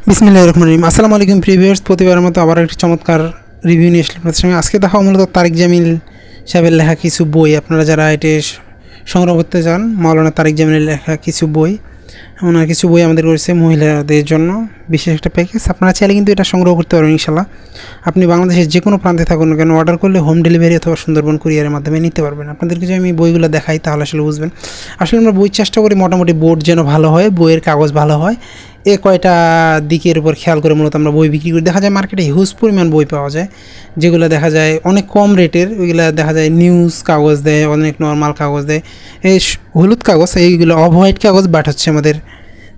বিসমিল্লাহির রহমানির রহিম। আসসালামু আলাইকুম প্রিভিউয়ার্স, প্রতিবারের মতো আবার একটি চমৎকার রিভিউ নিয়ে আসলাম আপনাদের সঙ্গে। আজকে দেখা মূলত তারিক জামিল সাহেবের লেখা কিছু বই। আপনারা যারা এটি সংগ্রহ করতে চান, মাওলানা তারিক জামিলের লেখা কিছু বই, এমন কিছু বই আমাদের রয়েছে মহিলাদের জন্য বিশেষ একটা প্যাকেজ। আপনারা চাইলে কিন্তু এটা সংগ্রহ করতে পারবেন ইনশাল্লাহ। আপনি বাংলাদেশের যে কোনো প্রান্তে থাকুন না কেন, অর্ডার করলে হোম ডেলিভারি অথবা সুন্দরবন কুরিয়ারের মাধ্যমে নিতে পারবেন। আপনাদেরকে যদি আমি বইগুলো দেখাই তাহলে আসলে বুঝবেন। আসলে আমরা বই চেষ্টা করি মোটামুটি বোর্ড যেন ভালো হয়, বইয়ের কাগজ ভালো হয়, এ কয়টা দিকের উপর খেয়াল করে মূলত আমরা বই বিক্রি করি। দেখা যায় মার্কেটে হিউজ পরিমাণ বই পাওয়া যায়, যেগুলো দেখা যায় অনেক কম রেটের। ওইগুলো দেখা যায় নিউজ কাগজ দেয়, অনেক নর্মাল কাগজ দেয়, এই হলুদ কাগজ, এইগুলো অফ হোয়াইট কাগজ, বাট হচ্ছে আমাদের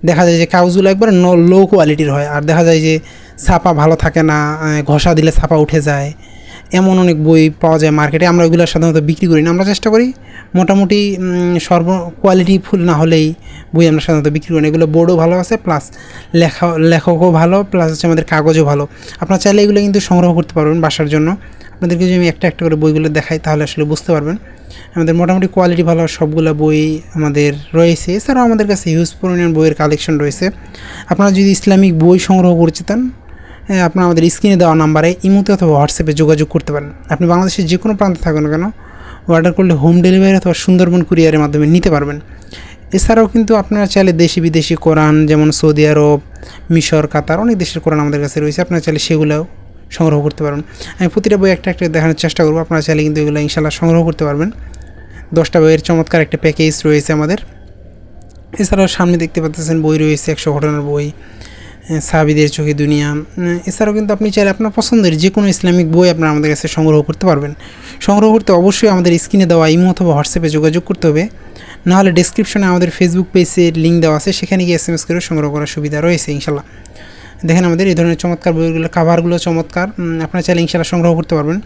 দেখা যায় যে কাগজগুলো একবার লো কোয়ালিটির হয়। আর দেখা যায় যে ছাপা ভালো থাকে না, ঘষা দিলে ছাপা উঠে যায়, এমন অনেক বই পাওয়া যায় মার্কেটে। আমরা ওইগুলো সাধারণত বিক্রি করি না, আমরা চেষ্টা করি মোটামুটি কোয়ালিটি ফুল না হলেই বই আমরা সাধারণত বিক্রি করি না। এগুলো বোর্ডও ভালো আছে, প্লাস লেখকও ভালো, প্লাস হচ্ছে আমাদের কাগজও ভালো। আপনারা চাইলে এগুলো কিন্তু সংগ্রহ করতে পারবেন বাসার জন্য। আপনাদেরকে যদি আমি একটা একটা করে বইগুলো দেখাই তাহলে আসলে বুঝতে পারবেন। আমাদের মোটামুটি কোয়ালিটি ভালো সবগুলো বই আমাদের রয়েছে। এছাড়াও আমাদের কাছে হিউজ পরিমাণ বইয়ের কালেকশন রয়েছে। আপনারা যদি ইসলামিক বই সংগ্রহ করতে চান, আপনারা আমাদের স্ক্রিনে দেওয়া নাম্বারে ইমোতে অথবা হোয়াটসঅ্যাপে যোগাযোগ করতে পারেন। আপনি বাংলাদেশের যে কোনো প্রান্তে থাকুন না কেন, অর্ডার করলে হোম ডেলিভারি অথবা সুন্দরবন কুরিয়ারের মাধ্যমে নিতে পারবেন। এছাড়াও কিন্তু আপনারা চাইলে দেশি বিদেশি কোরআন, যেমন সৌদি আরব, মিশর, কাতার, অনেক দেশের কোরআন আমাদের কাছে রয়েছে। আপনারা চাইলে সেগুলোও সংগ্রহ করতে পারবেন। আমি প্রতিটা বই একটা একটা দেখানোর চেষ্টা করবো। আপনারা চাইলে কিন্তু এগুলো ইনশাল্লাহ সংগ্রহ করতে পারবেন। 10টা বইয়ের চমৎকার একটা প্যাকেজ রয়েছে আমাদের। এছাড়াও সামনে দেখতে পাচ্ছেন বই রয়েছে 100 ঘটনার বই, সাহাবীদের চোখে দুনিয়া। এছাড়াও কিন্তু আপনি চাইলে আপনার পছন্দের যে কোনো ইসলামিক বই আপনারা আমাদের কাছে সংগ্রহ করতে পারবেন। সংগ্রহ করতে অবশ্যই আমাদের স্ক্রিনে দেওয়া ইমো অথবা হোয়াটসঅ্যাপে যোগাযোগ করতে হবে, নাহলে ডেসক্রিপশনে আমাদের ফেসবুক পেজের লিঙ্ক দেওয়া আছে, সেখানে গিয়ে SMS করে সংগ্রহ করার সুবিধা রয়েছে ইনশাল্লাহ। দেখেন আমাদের এই ধরনের চমৎকার বইগুলো, কাভারগুলো চমৎকার, আপনারা চাইলে ইনশাল্লাহ সংগ্রহ করতে পারবেন।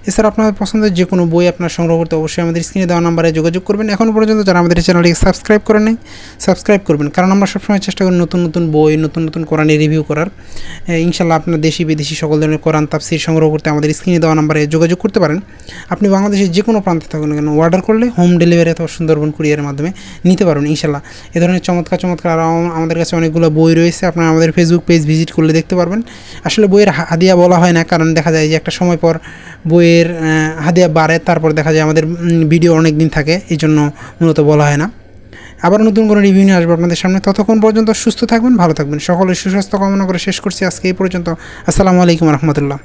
এছাড়া আপনার পছন্দের যে কোনো বই আপনার সংগ্রহ করতে অবশ্যই আমাদের স্ক্রিনে দেওয়া নাম্বারে যোগাযোগ করবেন। এখনও পর্যন্ত যারা আমাদের চ্যানেলটিকে সাবস্ক্রাইব করেন নাই, সাবস্ক্রাইব করবেন, কারণ আমরা সবসময় চেষ্টা করি নতুন নতুন বই, নতুন নতুন কোরআনের রিভিউ করার। ইনশাল্লাহ আপনার দেশি বিদেশি সকল ধরনের কোরআন তাফসীর সংগ্রহ করতে আমাদের স্ক্রিনে দেওয়া নাম্বারে যোগাযোগ করতে পারেন। আপনি বাংলাদেশের যে কোনো প্রান্তে থাকুন না কেন, অর্ডার করলে হোম ডেলিভারি অথবা সুন্দরবন কুরিয়ারের মাধ্যমে নিতে পারবেন ইনশাল্লাহ। এ ধরনের চমৎকার চমৎকার আরও আমাদের কাছে অনেকগুলো বই রয়েছে, আপনারা আমাদের ফেসবুক পেজ ভিজিট করলে দেখতে পারবেন। আসলে বইয়ের হাদিয়া বলা হয় না, কারণ দেখা যায় যে একটা সময় পর বইয়ের হাদিয়া বাড়ে, তারপর দেখা যায় আমাদের ভিডিও অনেক দিন থাকে, এই জন্য মূলত বলা হয় না। আবার নতুন কোনো রিভিউ নিয়ে আসবো আপনাদের সামনে। ততক্ষণ পর্যন্ত সুস্থ থাকবেন, ভালো থাকবেন। সকলের সুস্বাস্থ্য কামনা করে শেষ করছি আজকে এই পর্যন্ত। আসসালামু আলাইকুম রহমতুল্লাহ।